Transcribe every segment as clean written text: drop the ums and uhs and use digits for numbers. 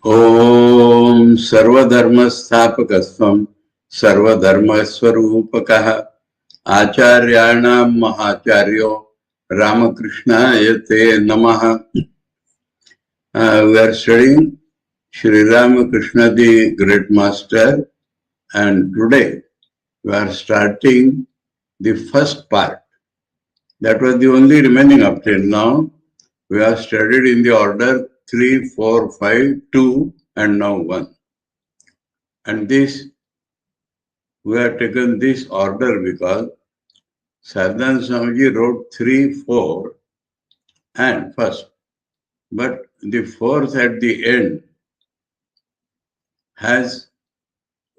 Om Sarvadharmastapakasvam Sarvadharmaswarupakah Acharyanam Mahacharyo Ramakrishna Yate Namaha. We are studying Sri Ramakrishna, the Great Master, and today we are starting the first part. That was the only remaining up till now. We have studied in the order 3, 4, 5, 2 and now 1. And this, we have taken this order because Saradananda Swamiji wrote 3, 4 and first. But the fourth at the end has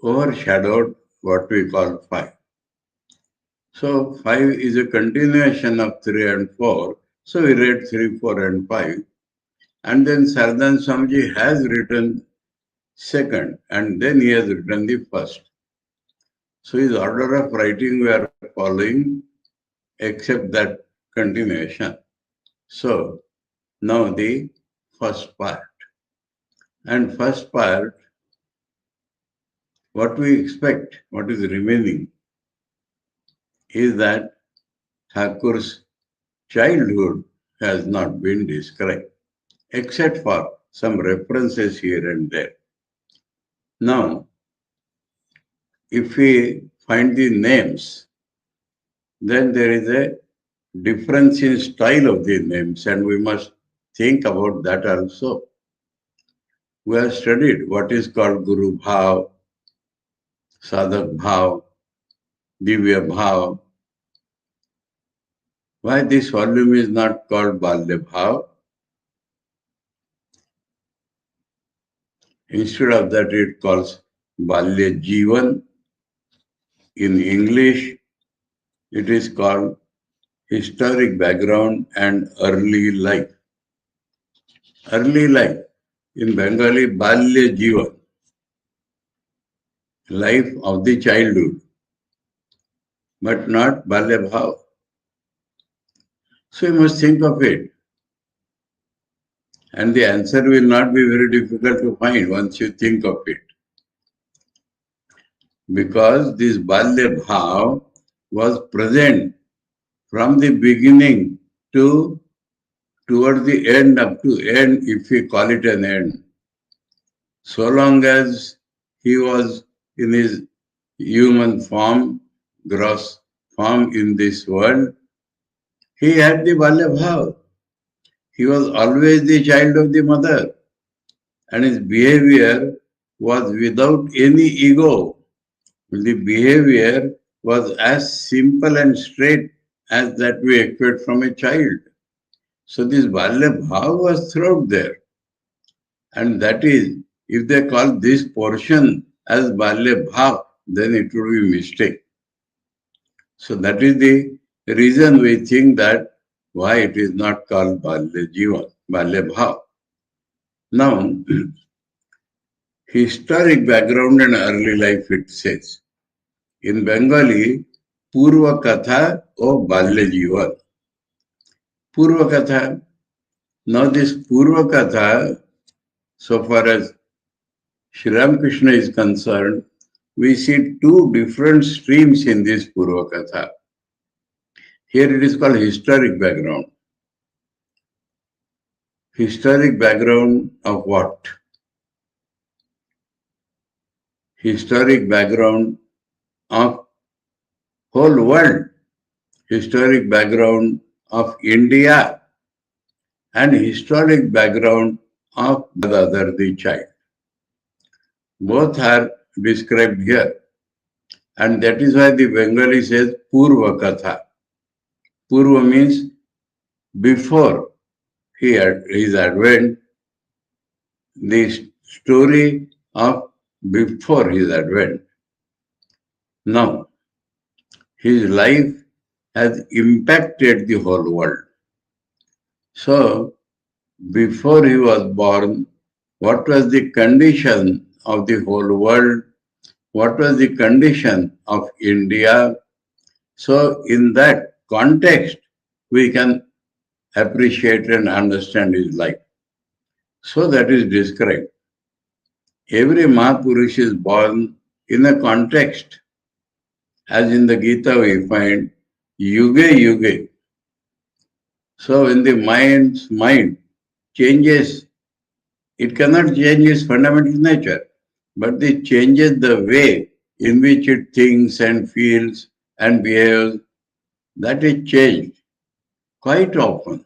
overshadowed what we call 5. So 5 is a continuation of 3 and 4. So we read 3, 4 and 5. And then Saradananda Swamiji has written second and then he has written the first. So his order of writing we are following except that continuation. So now the first part. And first part, what we expect, what is remaining, is that Thakur's childhood has not been described, except for some references here and there. Now, if we find the names, then there is a difference in style of the names, and we must think about that also. We have studied what is called Guru Bhav, Sadhak Bhav, Divya Bhav. Why this volume is not called Balya Bhav? Instead of that, it calls Balya Jivan. In English, it is called historic background and early life. Early life. In Bengali, Balya Jivan. Life of the childhood. But not Balya Bhav. So you must think of it. And the answer will not be very difficult to find once you think of it. Because this Balya Bhav was present from the beginning to toward the end, up to end, if we call it an end. So long as he was in his human form, gross form in this world, he had the Balya Bhav. He was always the child of the mother. And his behavior was without any ego. The behavior was as simple and straight as that we expect from a child. So this Balya Bhav was throughout there. And that is, if they call this portion as Balya Bhav, then it would be a mistake. So that is the reason we think that why it is not called Balya Jivan, Balya Bhav. Now, Historic background and early life, it says. In Bengali, Purva Katha or Balya Jivan. Purva Katha. Now this Purva Katha, so far as Sri Ramakrishna is concerned, we see two different streams in this Purva Katha. Here it is called historic background. Historic background of what? Historic background of whole world. Historic background of India and historic background of the other, the child. Both are described here. And that is why the Bengali says Purva Katha. Purva means before his advent, the story of before his advent. Now, his life has impacted the whole world. So, before he was born, what was the condition of the whole world? What was the condition of India? So, in that context, we can appreciate and understand his life. So, that is described. Every Mahapurush is born in a context. As in the Gita we find, Yuge Yuge. So when the mind's mind changes, it cannot change its fundamental nature, but it changes the way in which it thinks and feels and behaves. That is changed quite often.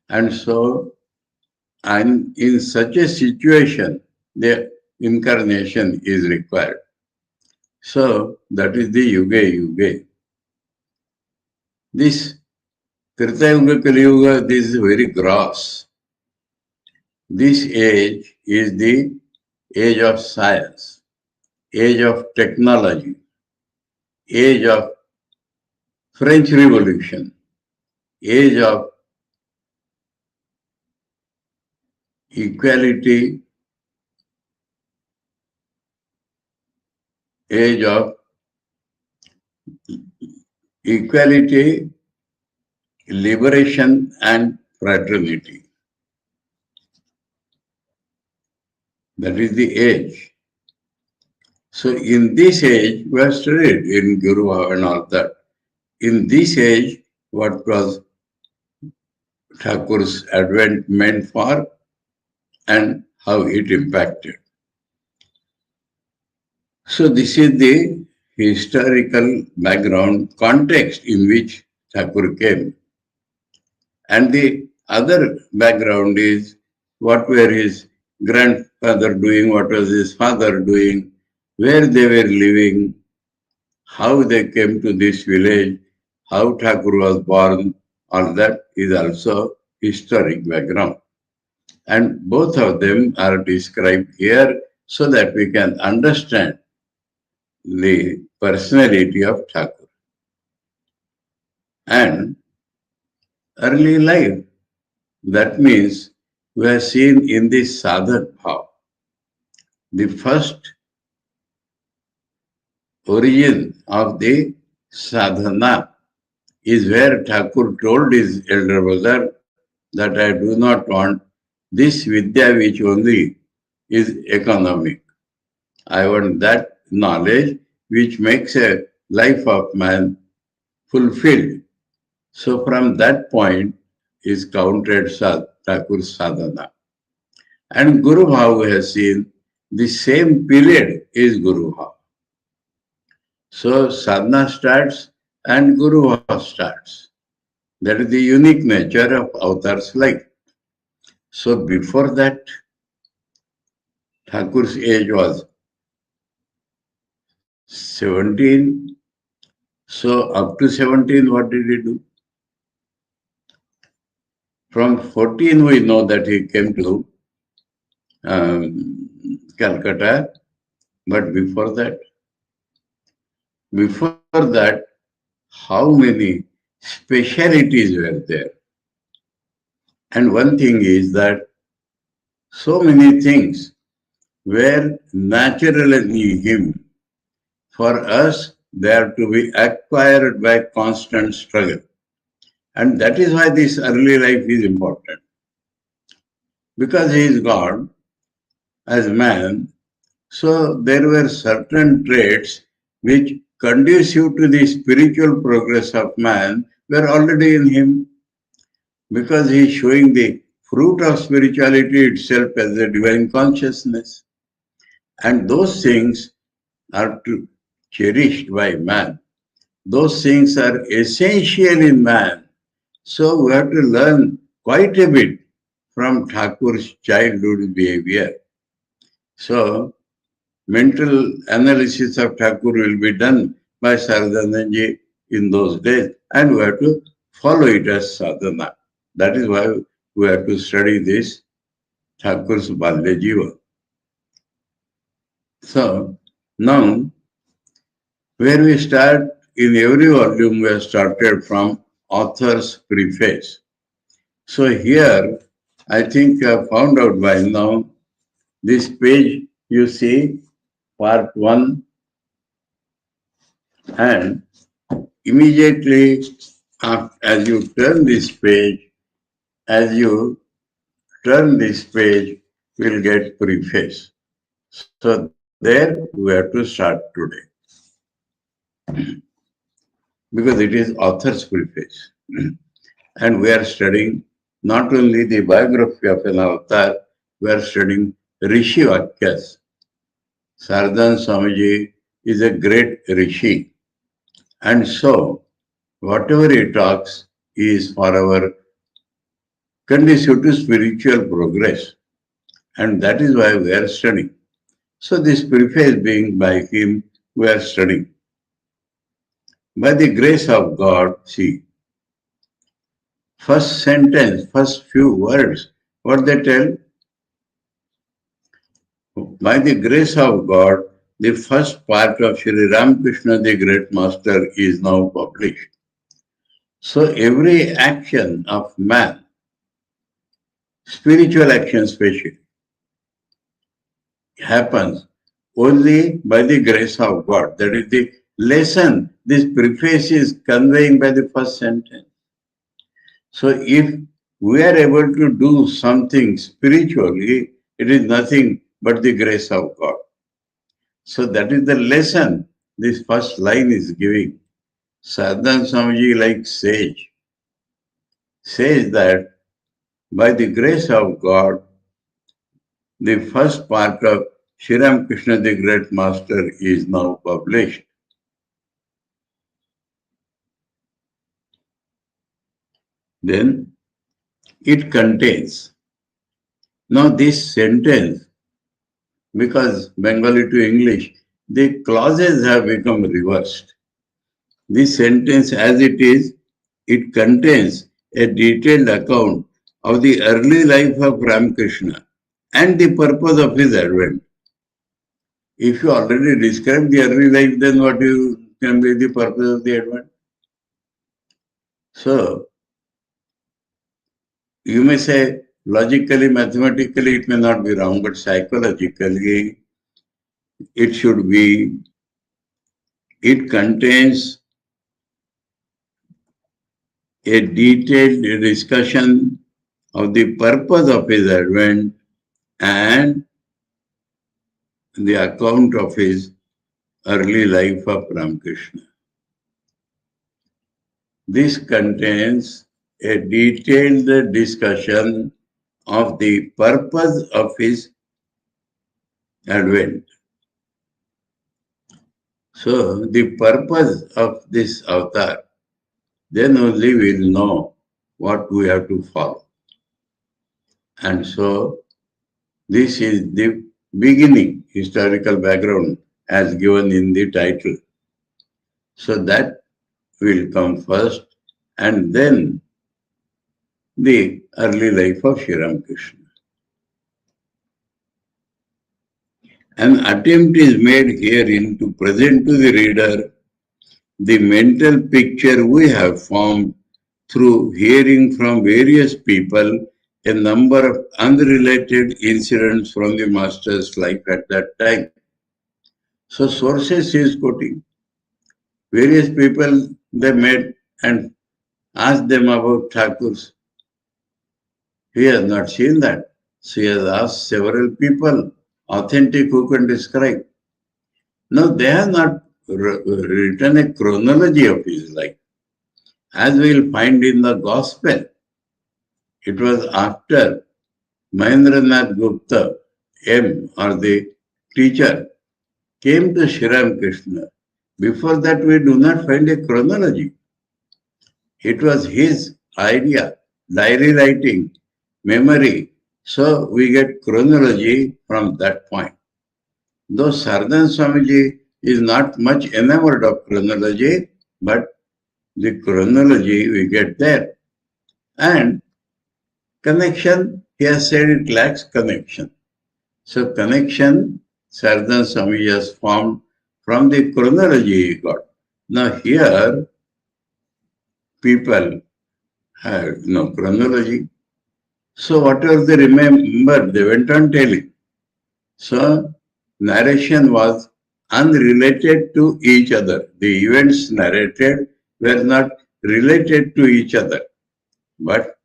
And so, and in such a situation, the incarnation is required. So that is the Yuga Yuga. This Treta Yuga, Kali Yuga, this is very gross. This age is the age of science, age of technology, age of French Revolution, age of equality, age of equality, liberation and fraternity. That is the age. So in this age, we have studied in Guru and all that. In this age, what was Thakur's advent meant for and how it impacted. So this is the historical background context in which Thakur came. And the other background is what were his grandfather doing, what was his father doing, where they were living, how they came to this village, how Thakur was born, all that is also historic background. And both of them are described here so that we can understand the personality of Thakur. And early life, that means we have seen in the sadhana bhav. The first origin of the sadhana is where Thakur told his elder brother that I do not want this vidya which only is economic. I want that knowledge which makes a life of man fulfilled. So from that point is counted Thakur's sadhana. And Guru Bhav has seen the same period is Guru Bhav. So sadhana starts and Guru Bhav starts. That is the unique nature of avatar's life. So before that, Thakur's age was 17. So up to 17, what did he do? From 14, we know that he came to Calcutta. But before that, how many specialities were there? And one thing is that so many things were natural in him. For us, they are to be acquired by constant struggle. And that is why this early life is important. Because he is God as man, so there were certain traits which conducive to the spiritual progress of man were already in him, because he is showing the fruit of spirituality itself as a divine consciousness. And those things are cherished by man. Those things are essential in man. So we have to learn quite a bit from Thakur's childhood behavior. So mental analysis of Thakur will be done by Saradananda in those days, and we have to follow it as sadhana. That is why we have to study this Thakur's Balya Jiva. So now, where we start, in every volume we have started from author's preface. So here, I think you have found out by now, this page you see, part 1, and immediately as you turn this page, we'll get preface. So there we have to start today, because it is author's preface. And we are studying not only the biography of an avatar, we are studying Rishi Vakyas. Saradananda Swamiji is a great Rishi. And so, whatever he talks is for our conducive to spiritual progress. And that is why we are studying. So this preface being by him, we are studying. By the grace of God, see, first sentence, first few words, what they tell? By the grace of God, the first part of Sri Ramakrishna, the great master, is now published. So every action of man, spiritual action especially, happens only by the grace of God. That is the lesson this preface is conveying by the first sentence. So if we are able to do something spiritually, it is nothing but the grace of God. So that is the lesson this first line is giving. Sadhana Swamiji, like sage, says that by the grace of God, the first part of Sri Ramakrishna, the great master, is now published. Then it contains. Now this sentence, because Bengali to English, the clauses have become reversed. This sentence as it is, it contains a detailed account of the early life of Ramakrishna and the purpose of his advent. If you already described the early life, then what can be the purpose of the advent? So, you may say logically, mathematically, it may not be wrong, but psychologically, it should be, it contains a detailed discussion of the purpose of his advent and the account of his early life of Ramakrishna. This contains a detailed discussion of the purpose of his advent. So, the purpose of this avatar, then only we'll know what we have to follow. And so, this is the beginning, historical background, as given in the title. So, that will come first, and then the early life of Sri Ramakrishna. An attempt is made herein to present to the reader the mental picture we have formed through hearing from various people a number of unrelated incidents from the master's life at that time. So sources he is quoting. Various people they met and asked them about Thakur's. He has not seen that. So he has asked several people, authentic who can describe. No, they have not written a chronology of his life. As we will find in the Gospel, it was after Mahendranath Gupta, M, or the teacher, came to Sri Ramakrishna. Before that, we do not find a chronology. It was his idea, diary writing, memory. So we get chronology from that point. Though Saradananda Swamiji is not much enamored of chronology, but the chronology we get there. And connection, he has said it lacks connection. So connection, Saradananda Swamiji has formed from the chronology he got. Now here, people have no chronology. So whatever they remember, they went on telling. So narration was unrelated to each other. The events narrated were not related to each other. But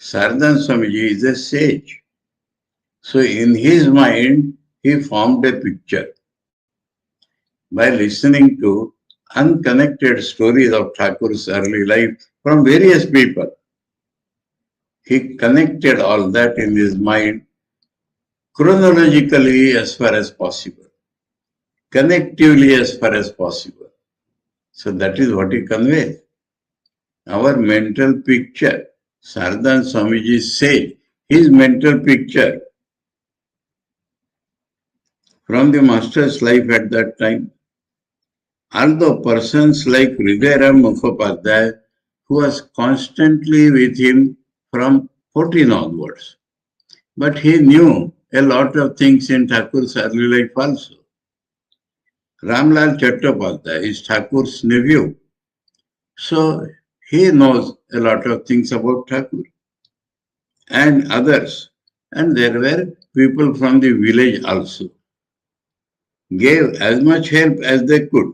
Saradananda Swamiji is a sage. So in his mind, he formed a picture. By listening to unconnected stories of Thakur's early life from various people, he connected all that in his mind chronologically as far as possible, connectively as far as possible. So that is what he conveys. Our mental picture, Saradananda Swamiji said, his mental picture from the master's life at that time. Although persons like Hridayaram Mukhopadhyay, who was constantly with him from 14 onwards, but he knew a lot of things in Thakur's early life also. Ramlal Chattopadhyay is Thakur's nephew, so he knows a lot of things about Thakur and others. And there were people from the village also, gave as much help as they could.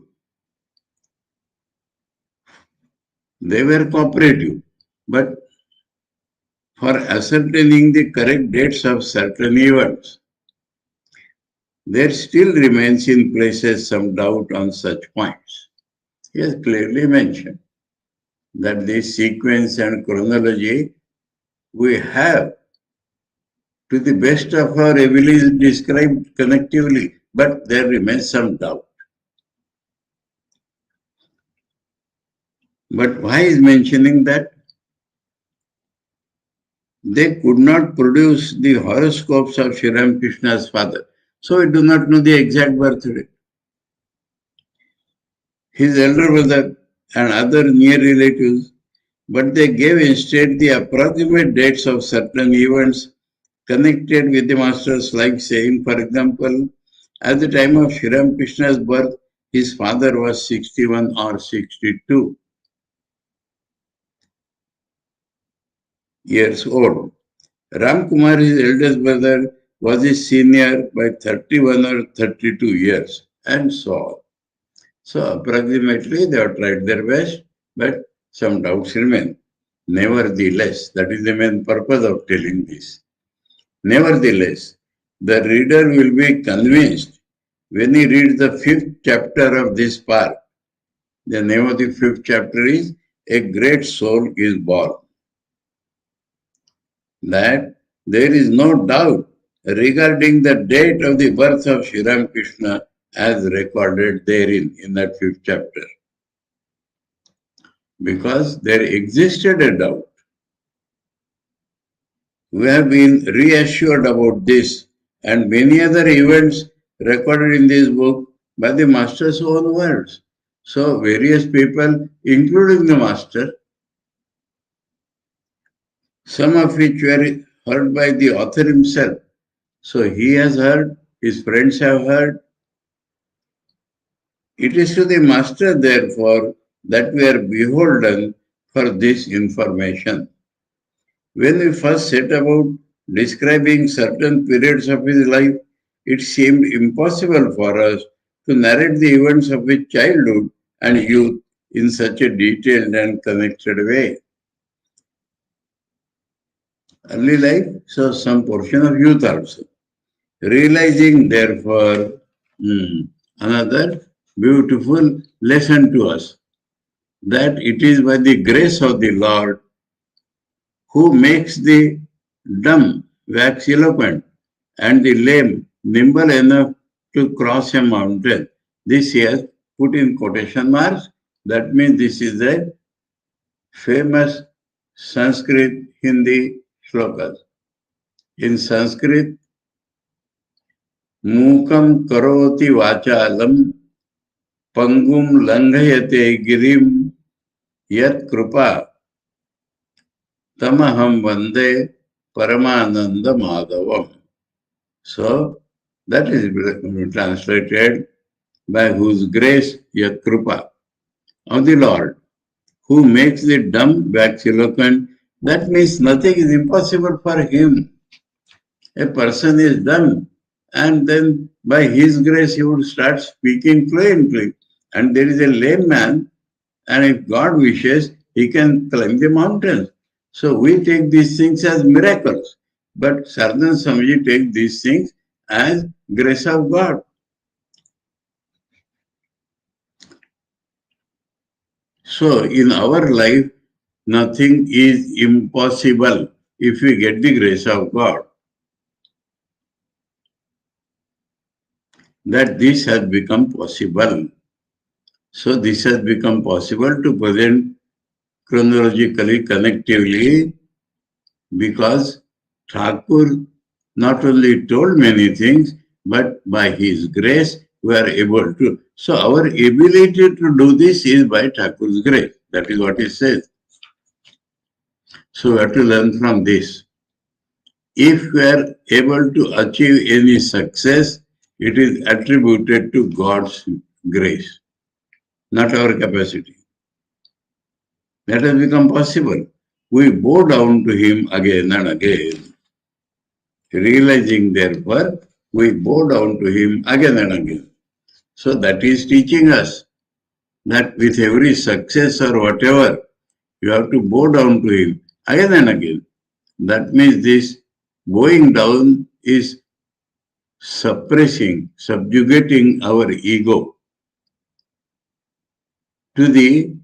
They were cooperative, but for ascertaining the correct dates of certain events, there still remains in places some doubt on such points. He has clearly mentioned that the sequence and chronology we have to the best of our ability described connectively, but there remains some doubt. But why is mentioning that? They could not produce the horoscopes of Sri Ramakrishna's father, so we do not know the exact birthday. His elder brother and other near relatives, but they gave instead the approximate dates of certain events connected with the master's life, saying, for example, at the time of Sri Ramakrishna's birth, his father was 61 or 62 years old. Ram Kumar, his eldest brother, was his senior by 31 or 32 years, and so on. So approximately they have tried their best, but some doubts remain. Nevertheless, that is the main purpose of telling this. Nevertheless, the reader will be convinced when he reads the 5th chapter of this part. The name of the 5th chapter is A Great Soul is Born. That there is no doubt regarding the date of the birth of Sri Ramakrishna as recorded therein in that 5th chapter. Because there existed a doubt. We have been reassured about this and many other events recorded in this book by the master's own words. So various people, including the master, some of which were heard by the author himself. So he has heard, his friends have heard. It is to the master, therefore, that we are beholden for this information. When we first set about describing certain periods of his life, it seemed impossible for us to narrate the events of his childhood and youth in such a detailed and connected way. Early life, so some portion of youth also. Realizing, therefore, another beautiful lesson to us that it is by the grace of the Lord who makes the dumb wax eloquent and the lame nimble enough to cross a mountain. This he has put in quotation marks. That means this is a famous Sanskrit Hindi shlokas. In Sanskrit, Mukam karoti vachalam pangum langhayate girim yat kripa tamaham vande paramananda madhavam. So that is translated by whose grace yat kripa of the Lord, who makes the dumb wax eloquent. That means nothing is impossible for him. A person is dumb, and then by his grace he would start speaking fluently. And there is a lame man, and if God wishes, he can climb the mountains. So we take these things as miracles, but Saradananda Swamiji takes these things as grace of God. So in our life, nothing is impossible if we get the grace of God. That this has become possible. So this has become possible to present chronologically, connectively, because Thakur not only told many things, but by his grace we are able to. So our ability to do this is by Thakur's grace. That is what he says. So we have to learn from this. If we are able to achieve any success, it is attributed to God's grace, not our capacity. That has become possible. We bow down to him again and again. Realizing, therefore, we bow down to him again and again. So that is teaching us that with every success or whatever, you have to bow down to him again and again. That means this bowing down is suppressing, subjugating our ego to the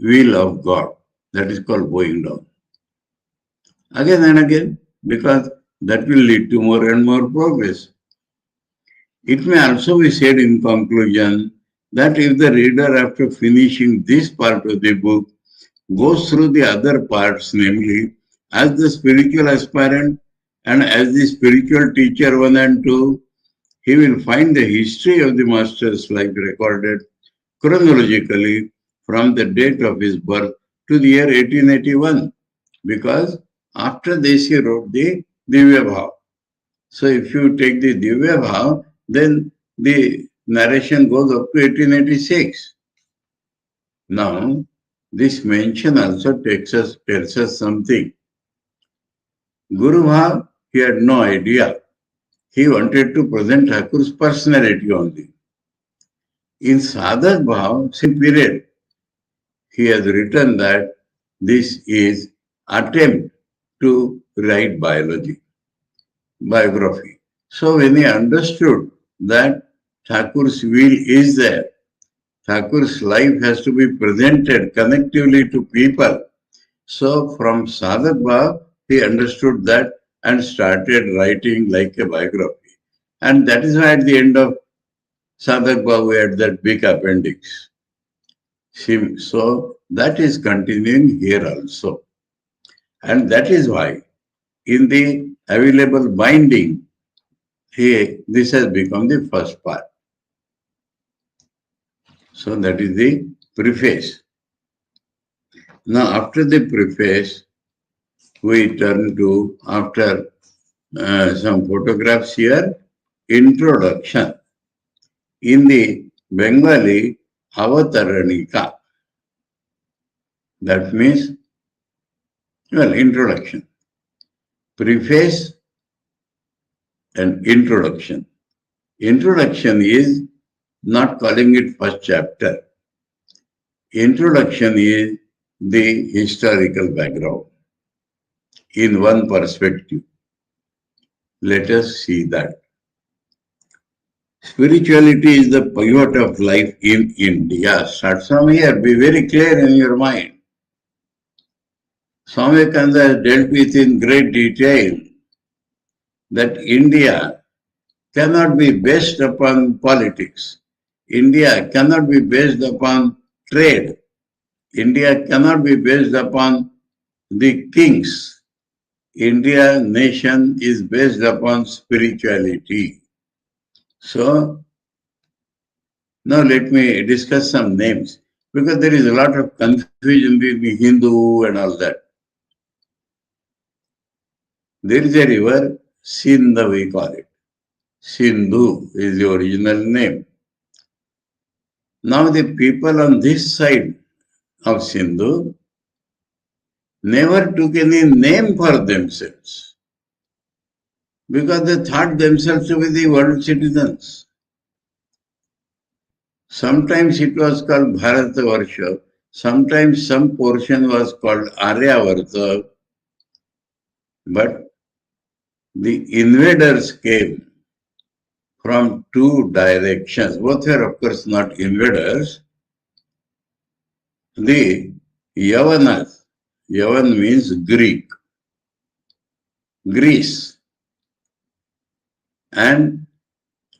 will of God. That is called bowing down. Again and again, because that will lead to more and more progress. It may also be said in conclusion that if the reader, after finishing this part of the book, goes through the other parts, namely, as the spiritual aspirant and as the spiritual teacher 1 and 2, he will find the history of the master's life recorded chronologically from the date of his birth to the year 1881, because after this he wrote the Divya Bhav. So if you take the Divya Bhav, then the narration goes up to 1886. Now, this mention also tells us something. Guru Bhav, he had no idea. He wanted to present Thakur's personality only. In Sadhak Bhav, same period, he has written that this is attempt to write biography. So when he understood that Thakur's will is there, Thakur's life has to be presented connectively to people. So from Sadhak Bhav, he understood that and started writing like a biography. And that is why at the end of Sadhak Bhav we had that big appendix. So that is continuing here also. And that is why in the available binding, this has become the first part. So that is the preface. Now after the preface, we turn to, after some photographs here, introduction. In the Bengali, Avataranika. That means, well, introduction. Preface and introduction. Introduction is not calling it first chapter. Introduction is the historical background in one perspective. Let us see that. Spirituality is the pivot of life in India. Start from here. Be very clear in your mind. Swami Vivekananda has dealt with in great detail that India cannot be based upon politics. India cannot be based upon trade. India cannot be based upon the kings. India nation is based upon spirituality. So, now let me discuss some names because there is a lot of confusion between Hindu and all that. There is a river, Sindhu we call it. Sindhu is the original name. Now the people on this side of Sindhu never took any name for themselves because they thought themselves to be the world citizens. Sometimes it was called Bharatavarsha, sometimes some portion was called Aryavarta, but the invaders came from two directions. Both were, of course, not invaders. The Yavanas, Yavan means Greek, Greece, and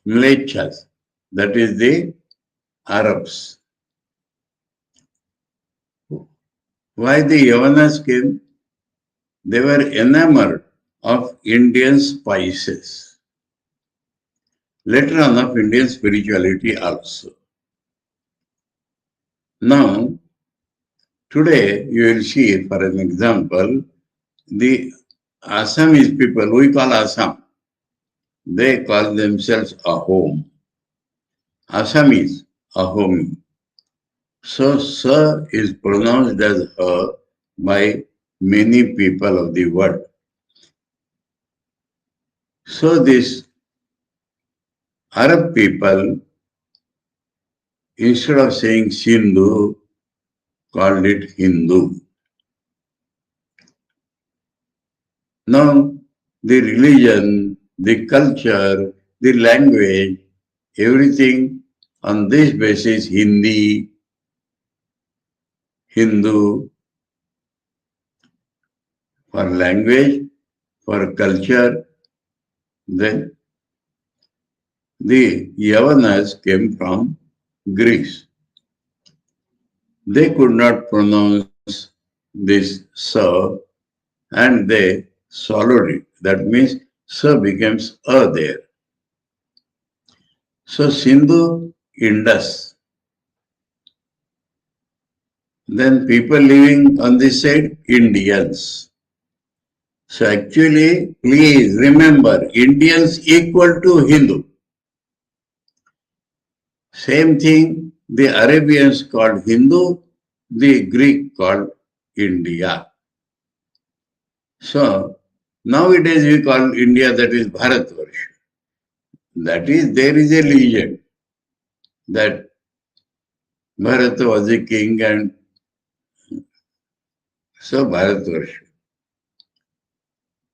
Mlechas, that is the Arabs. Why the Yavanas came? They were enamored of Indian spices. Later on of Indian spirituality also. Now, today you will see, for an example, the Assamese people, we call Assam, they call themselves Ahom. Assamese, Ahomi. So, Sa is pronounced as Ha by many people of the world. So, these Arab people, instead of saying Sindhu, called it Hindu. Now, the religion, the culture, the language, everything on this basis, Hindi, Hindu, for language, for culture, then the Yavanas came from Greece. They could not pronounce this Sa and they swallowed it. That means Sa becomes A there. So Sindhu, Indus. Then people living on this side, Indians. So actually, please remember, Indians equal to Hindu. Same thing, the Arabians called Hindu, the Greek called India. So nowadays we call India, that is Bharatvarsha. That is, there is a legend that Bharata was a king and so Bharatvarsha.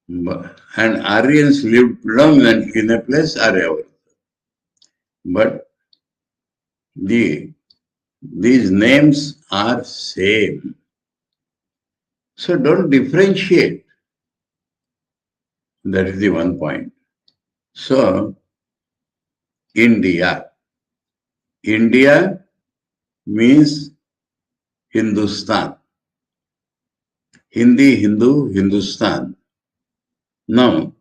And Aryans lived predominantly in a place, Aryavarta. But these names are same. So don't differentiate. That is the one point. So India. India means Hindustan. Hindi, Hindu, Hindustan. Now,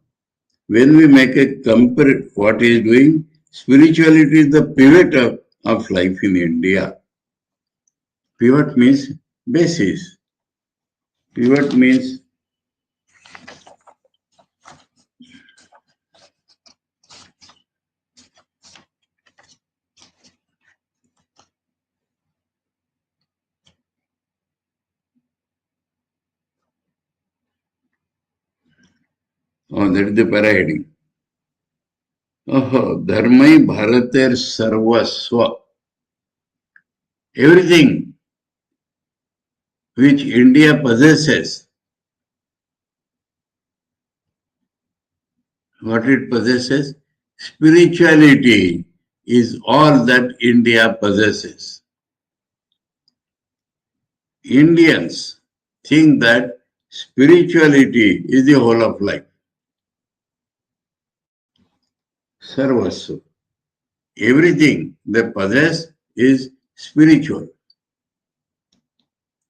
when we make a compare what is doing, spirituality is the pivot of life in India. Pivot means basis. Pivot means Oh, that is the para-heading. Oh, Dharmai Bharater Sarvasva. Everything which India possesses, what it possesses, spirituality is all that India possesses. Indians think that spirituality is the whole of life. Sarvasva. Everything they possess is spiritual.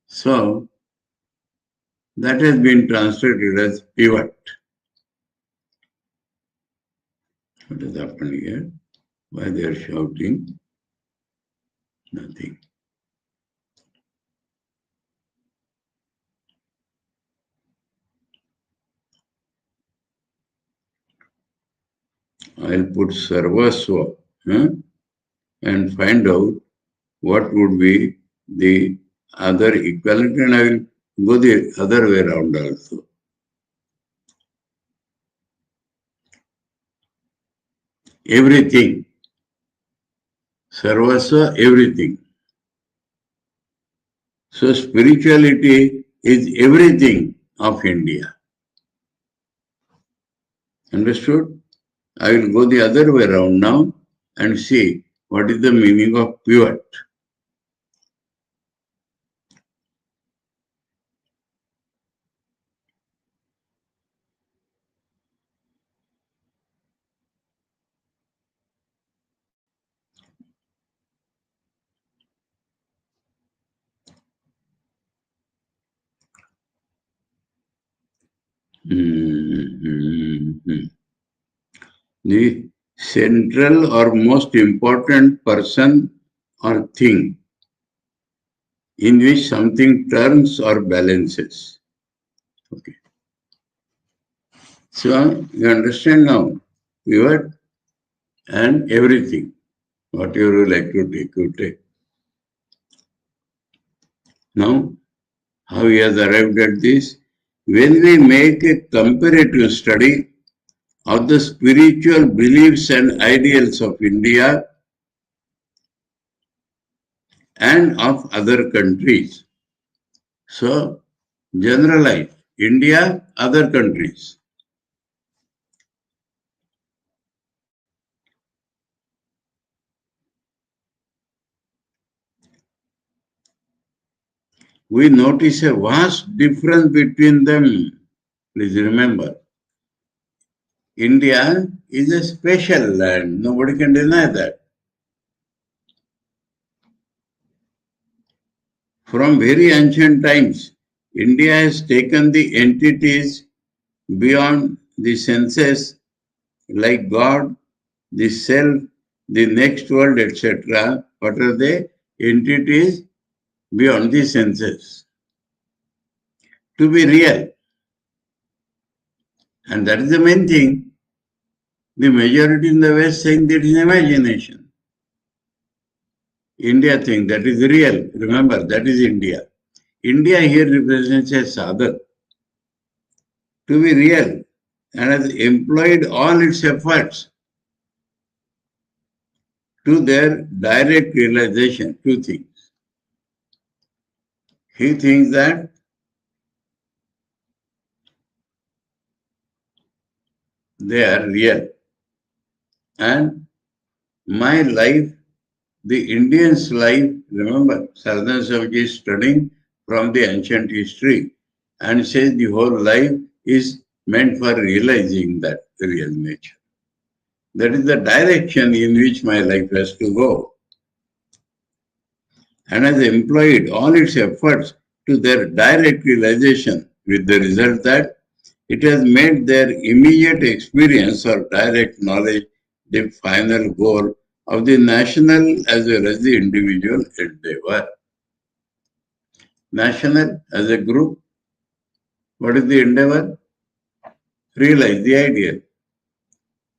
So, that has been translated as pivot. What has happened here? Why they are shouting? Nothing. I'll put Sarvasva and find out what would be the other equivalent, and I will go the other way around also. Everything. Sarvasva, everything. So spirituality is everything of India. Understood? I will go the other way around now and see what is the meaning of pivot. The central or most important person or thing in which something turns or balances. Okay. So you understand now, pivot and everything. Whatever you like to take, you take. Now, how he has arrived at this? When we make a comparative study of the spiritual beliefs and ideals of India and of other countries. So, generalize India, other countries. We notice a vast difference between them. Please remember, India is a special land. Nobody can deny that. From very ancient times, India has taken the entities beyond the senses like God, the self, the next world, etc. What are they? Entities beyond the senses to be real. And that is the main thing. The majority in the West saying that is imagination. India think that is real. Remember, that is India. India here represents a sadhana to be real and has employed all its efforts to their direct realization. Two things. He thinks that they are real. And my life, the Indian's life, remember, Saradananda is studying from the ancient history and says the whole life is meant for realizing that real nature. That is the direction in which my life has to go. And has employed all its efforts to their direct realization, with the result that it has made their immediate experience or direct knowledge the final goal of the national as well as the individual endeavor. National as a group, what is the endeavor? Realize the ideal.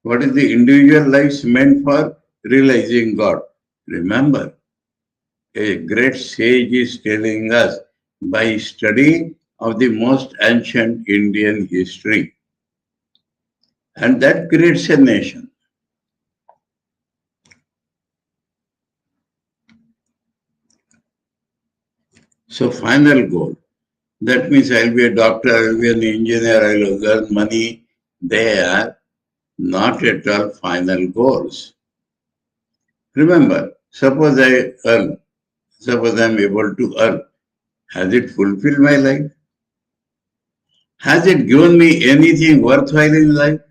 What is the individual life meant for? Realizing God. Remember, a great sage is telling us by study of the most ancient Indian history. And that creates a nation. So final goal. That means I'll be a doctor, I'll be an engineer, I'll earn money. They are not at all final goals. Remember, suppose I earn, suppose I'm able to earn. Has it fulfilled my life? Has it given me anything worthwhile in life?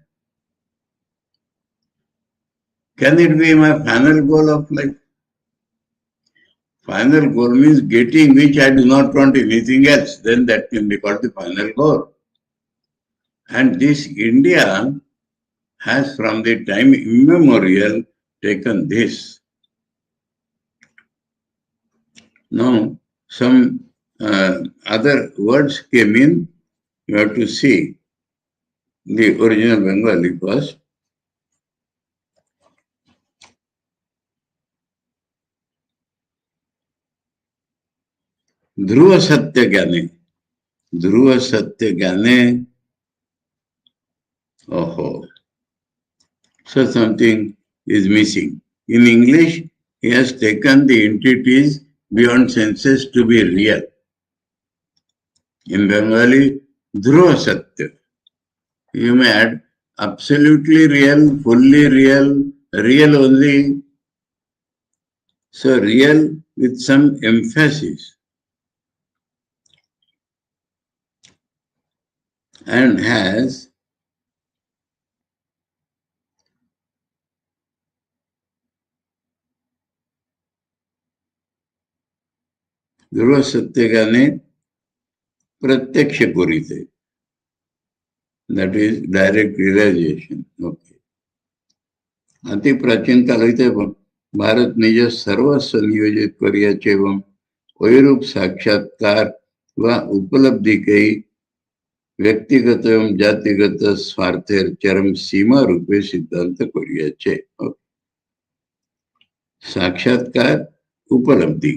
Can it be my final goal of life? Final goal means getting which I do not want anything else. Then that can be called the final goal. And this India has from the time immemorial taken this. Now, some other words came in. You have to see the original Bengali first. Dhruva Satya Gyane. Dhruva Satya Gyane. Oh, so something is missing. In English, he has taken the entities beyond senses to be real. In Bengali, Dhruva Satya. You may add absolutely real, fully real, real only. So real with some emphasis. And has ध्रुव सत्यगाने प्रत्यक्ष पूरिते. That is direct realization. Okay. अति प्राचीन काल होते भारत निज सर्वस्व नियोजित करियाचे एवं वैरूप साक्षात्कार व उपलब्धि कई व्यक्तिगत एवं जातिगत स्वार्थेर चरम सीमा रूपे सिद्धांत करियाचे. साक्षात्कार उपलब्धि,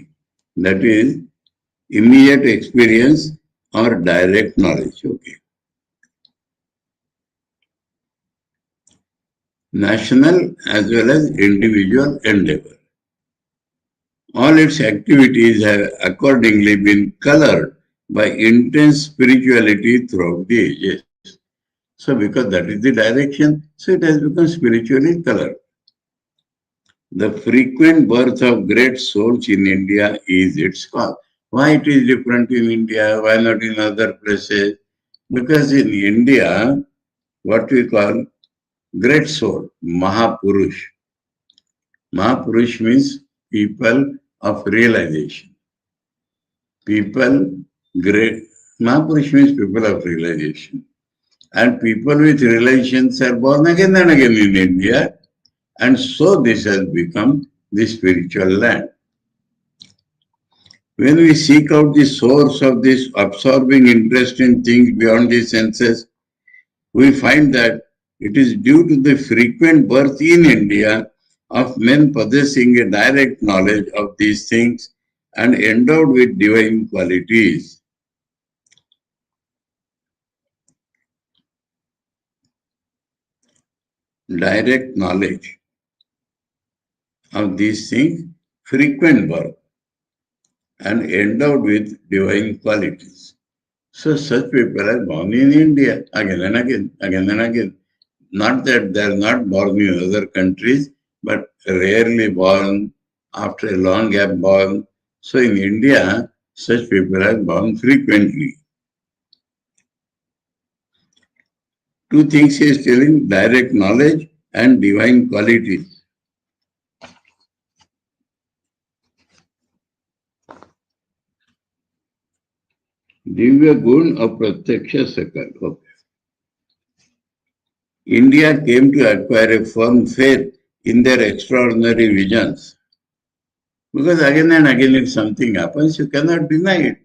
that is immediate experience or direct knowledge. Okay. National as well as individual endeavor. All its activities have accordingly been colored by intense spirituality throughout the ages. So because that is the direction, so it has become spiritually colored. The frequent birth of great souls in India is its cause. Why it is different in India? Why not in other places? Because in India, what we call great soul, Mahapurush. Mahapurush means people of realization. People, great, Mahapurush means people of realization. And people with realizations are born again and again in India. And so this has become the spiritual land. When we seek out the source of this absorbing interest in things beyond the senses, we find that it is due to the frequent birth in India of men possessing a direct knowledge of these things and endowed with divine qualities. Direct knowledge of these things, frequent birth, and endowed with divine qualities. So such people are born in India again and again, again and again. Not that they are not born in other countries, but rarely born, after a long gap born. So in India, such people are born frequently. Two things he is telling: direct knowledge and divine qualities. Divya gun apratyaksha sakal. Okay. India came to acquire a firm faith in their extraordinary visions. Because again and again, if something happens, you cannot deny it.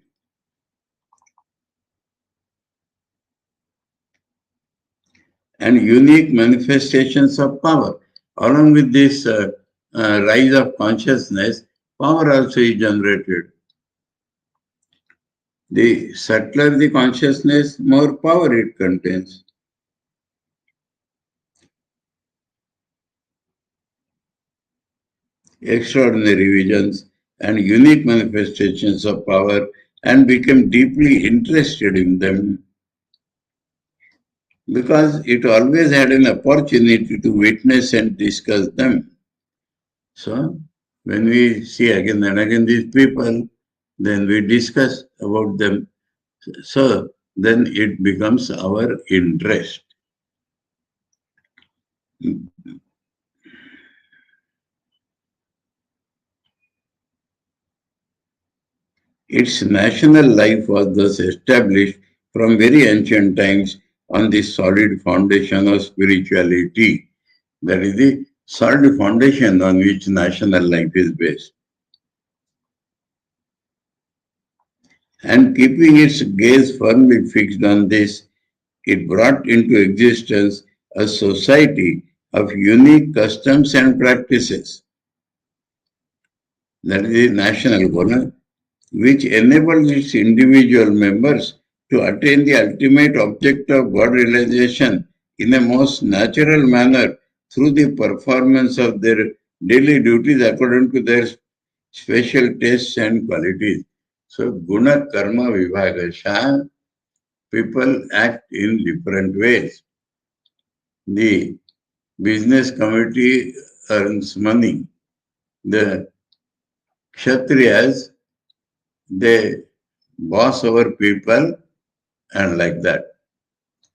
And unique manifestations of power. Along with this rise of consciousness, power also is generated. The subtler the consciousness, more power it contains. extraordinary visions, and unique manifestations of power and became deeply interested in them because it always had an opportunity to witness and discuss them. So, when we see again and again these people, then we discuss about them. So, then it becomes our interest. Its national life was thus established from very ancient times on the solid foundation of spirituality. That is the solid foundation on which national life is based. And keeping its gaze firmly fixed on this, it brought into existence a society of unique customs and practices. That is the national goal, which enables its individual members to attain the ultimate object of God realization in a most natural manner through the performance of their daily duties according to their special tastes and qualities. So, guna karma vibhagasha, people act in different ways. The business committee earns money. The kshatriyas, they boss over people and like that.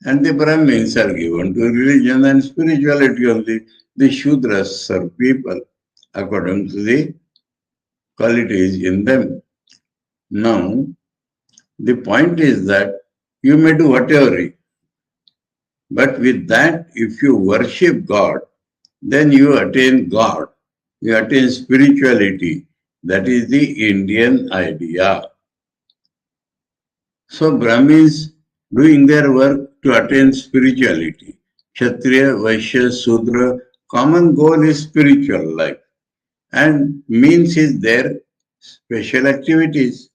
And the Brahmins are given to religion and spirituality only. The Shudras serve people according to the qualities in them. Now, the point is that you may do whatever, but with that, if you worship God, then you attain God. You attain spirituality. That is the Indian idea. So Brahmins doing their work to attain spirituality. Kshatriya, Vaishya, Sudra, common goal is spiritual life. And means is their special activities.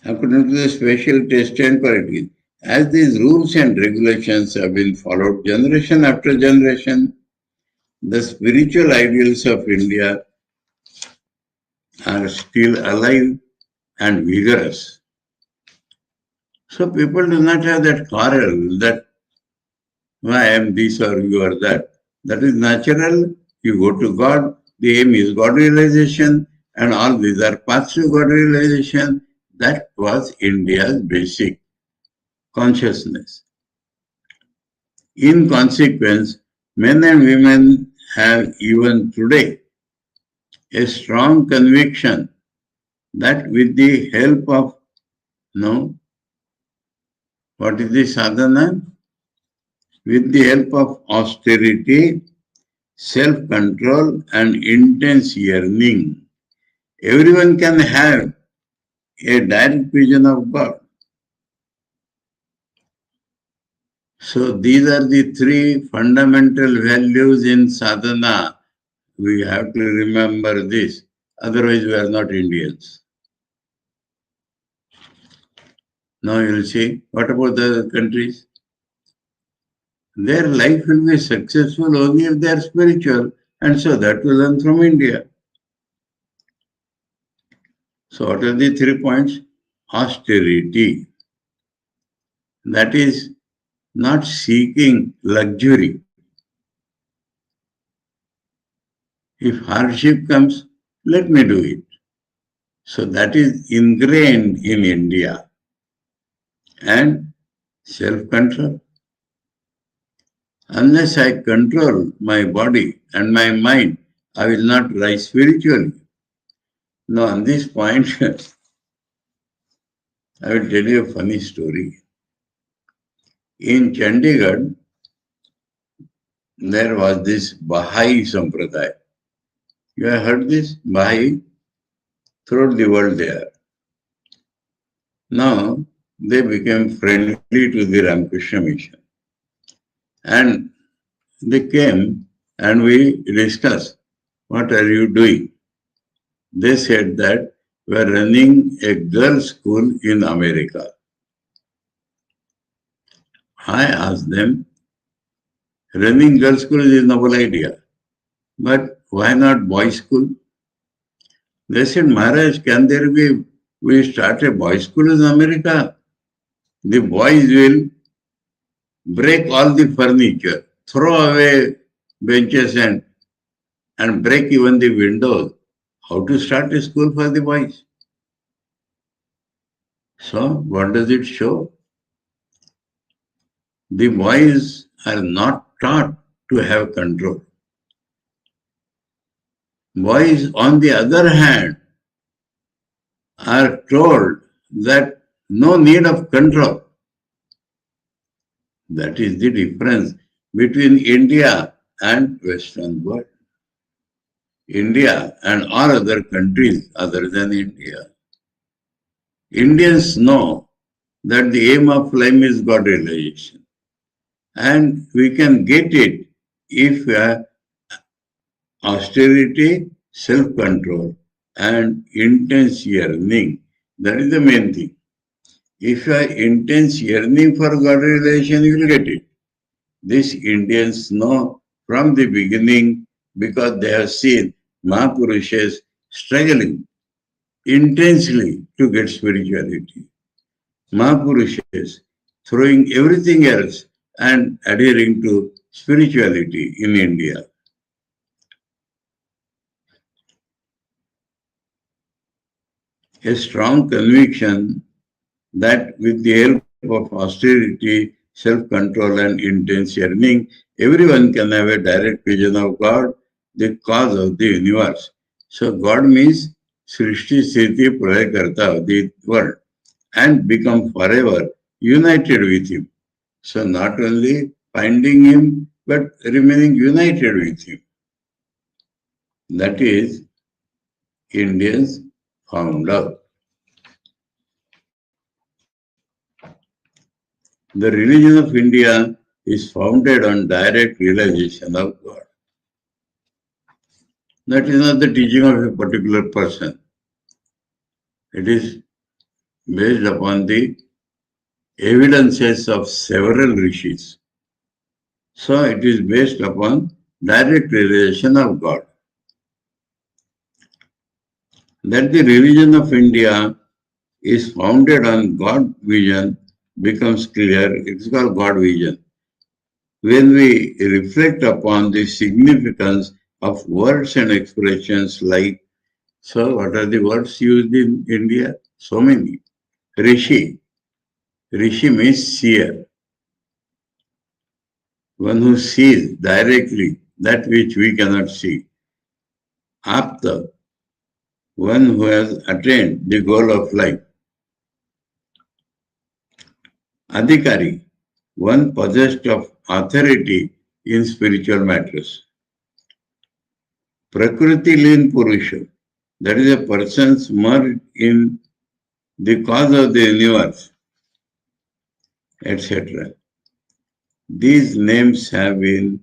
According to the special taste and qualities. As these rules and regulations have been followed generation after generation, the spiritual ideals of India are still alive and vigorous. So people do not have that quarrel that I am this or you are that. That is natural. You go to God. The aim is God realization, and all these are paths to God realization. That was India's basic consciousness. In consequence, men and women have even today a strong conviction that with the help of no, what is the sadhana? With the help of austerity, self-control and intense yearning, everyone can have a direct vision of God. So these are the three fundamental values in sadhana. We have to remember this. Otherwise, we are not Indians. Now you will see, what about the other countries? Their life will be successful only if they are spiritual. And so that we learn from India. So what are the 3 points? Austerity. That is not seeking luxury. If hardship comes, let me do it. So that is ingrained in India. And self-control. Unless I control my body and my mind, I will not rise spiritually. Now, on this point, I will tell you a funny story. In Chandigarh, there was this Baha'i Sampradaya. You have heard this? Baha'i? Throughout the world they are. Now, they became friendly to the Ramakrishna mission. And they came and we discussed, what are you doing? They said that we are running a girls' school in America. I asked them, running girls' school is a noble idea, but why not boys' school? They said, Maharaj, can there be, we start a boys' school in America? The boys will break all the furniture, throw away benches and break even the windows. How to start a school for the boys? So, what does it show? The boys are not taught to have control. Boys, on the other hand, are told that no need of control. That is the difference between India and Western world. India and all other countries other than India. Indians know that the aim of life is God realization. And we can get it if we have austerity, self-control, and intense yearning. That is the main thing. If you are intense yearning for God realization, you will get it. These Indians know from the beginning because they have seen Mahapurushas struggling intensely to get spirituality. Mahapurushas throwing everything else and adhering to spirituality in India. A strong conviction that with the help of austerity, self-control and intense yearning, everyone can have a direct vision of God, the cause of the universe. So God means Srishti Sthiti Pralaya Karta of the world and become forever united with Him. So not only finding Him, but remaining united with Him. That is Indians found out. The religion of India is founded on direct realization of God. That is not the teaching of a particular person. It is based upon the evidences of several rishis. So it is based upon direct realization of God. That the religion of India is founded on God vision becomes clear. It's called God vision. When we reflect upon the significance of words and expressions like, so what are the words used in India? So many. Rishi. Rishi means seer. One who sees directly that which we cannot see. Apta. One who has attained the goal of life. Adhikari. One possessed of authority in spiritual matters. Prakriti Lin Purusha. That is a person's merged in the cause of the universe, etc. These names have been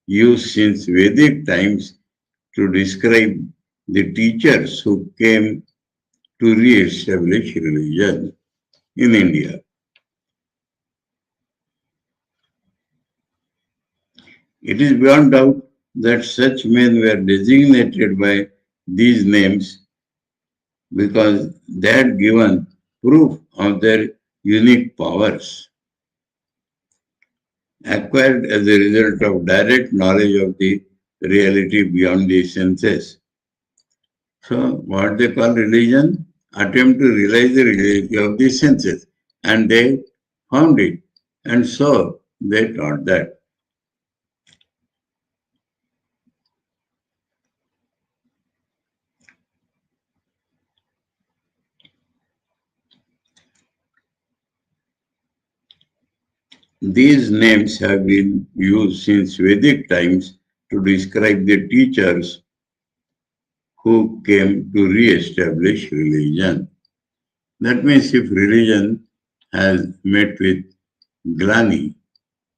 used since Vedic times to describe the teachers who came to re-establish religion in India. It is beyond doubt that such men were designated by these names because they had given proof of their unique powers, acquired as a result of direct knowledge of the reality beyond the senses. So, what they call religion? Attempt to realize the reality of the senses. And they found it. And so, they taught that. These names have been used since Vedic times to describe the teachers who came to re-establish religion. That means if religion has met with Glani,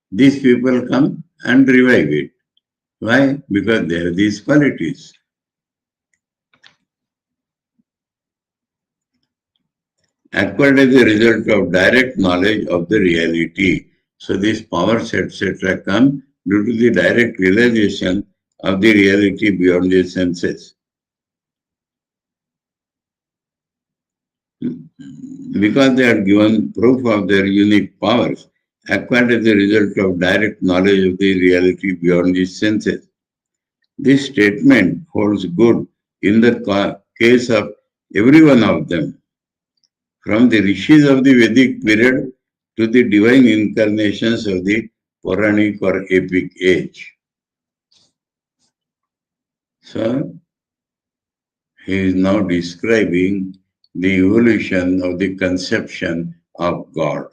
these people come and revive it. Why? Because they have these qualities. Acquired as a result of direct knowledge of the reality. So these powers, etc., come due to the direct realization of the reality beyond the senses. Because they are given proof of their unique powers, acquired as a result of direct knowledge of the reality beyond the senses. This statement holds good in the case of every one of them, from the rishis of the Vedic period to the divine incarnations of the Puranic or epic age. So, he is now describing the evolution of the conception of God.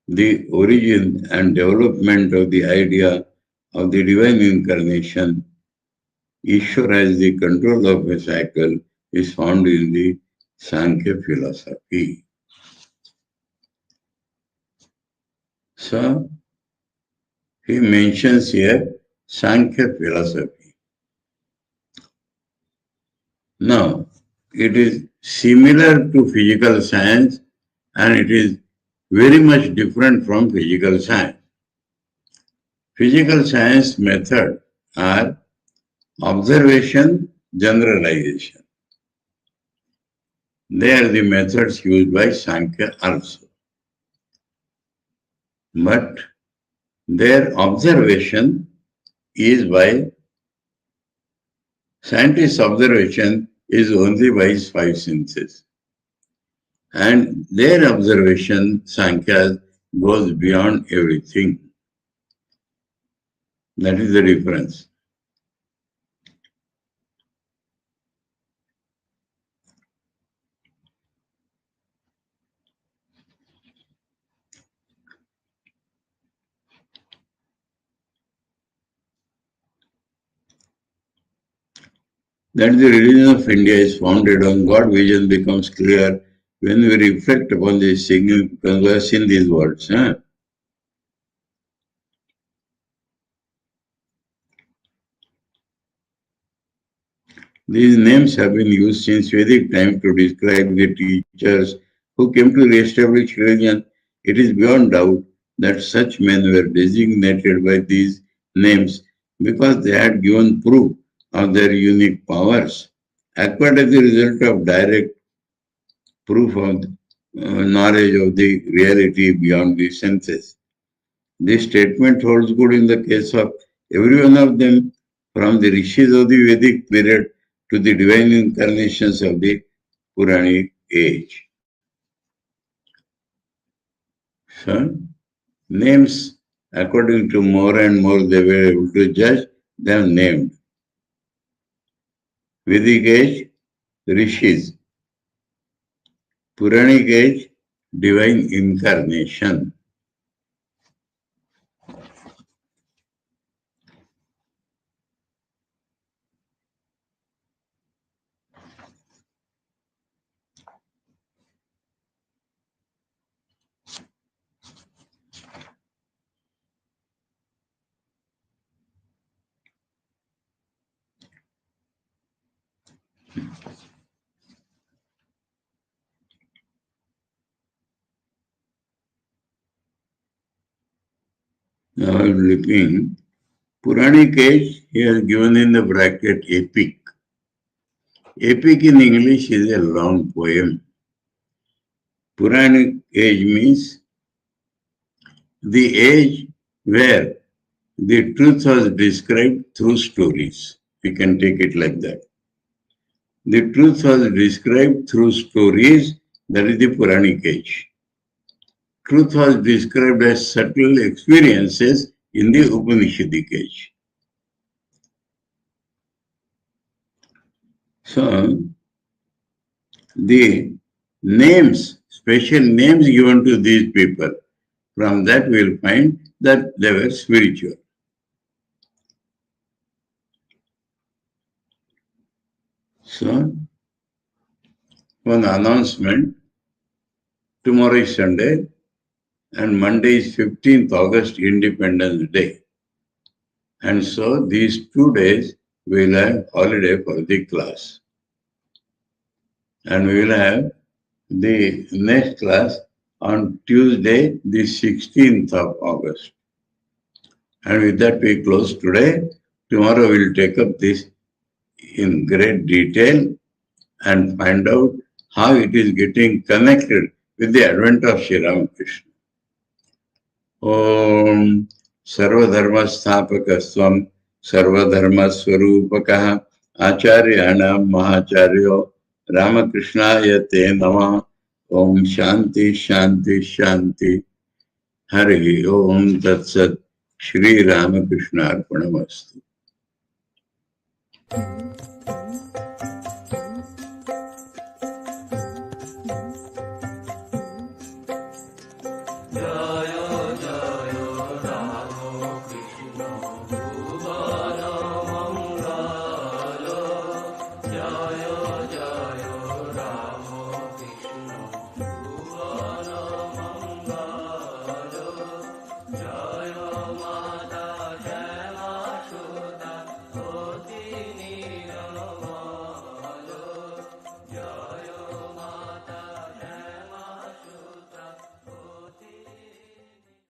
The origin and development of the idea of the divine incarnation, Ishvara has the control of a cycle, is found in the Sankhya Philosophy. So, he mentions here Sankhya Philosophy. Now, it is similar to physical science and it is very much different from physical science. Physical science methods are observation, generalization. They are the methods used by Sankhya also. But their observation is by scientists' observation is only by five senses. And their observation, Sankhya, goes beyond everything. That is the difference. That the religion of India is founded on God vision becomes clear when we reflect upon the significance in these words. Huh? These names have been used since Vedic times to describe the teachers who came to re-establish religion. It is beyond doubt that such men were designated by these names because they had given proof of their unique powers, acquired as a result of direct proof of knowledge of the reality beyond the senses. This statement holds good in the case of every one of them, from the rishis of the Vedic period to the divine incarnations of the Puranic age. So, names, according to more and more they were able to judge, they are named. Vedic age, rishis. Puranic age, divine incarnation. Now I am looking. Puranic age, he has given in the bracket epic. Epic in English is a long poem. Puranic age means the age where the truth was described through stories. We can take it like that. The truth was described through stories, that is the Puranic age. Truth was described as subtle experiences in the Upanishadic age. So, the names, special names given to these people, from that we will find that they were spiritual. So, one announcement, tomorrow is Sunday and Monday is 15th August, Independence Day. And so these 2 days we'll have holiday for the class. And we will have the next class on Tuesday, the 16th of August. And with that, we close today. Tomorrow, we'll take up this in great detail and find out how it is getting connected with the advent of Sri Ramakrishna. Om Sarvadharma Sthapakaswam Sarvadharma Swarupakah Acharyanam Mahacharyo Ramakrishna Te Namah. Om Shanti Shanti Shanti. Hari Om Tat Sat. Sri Ramakrishna Arpanamastu.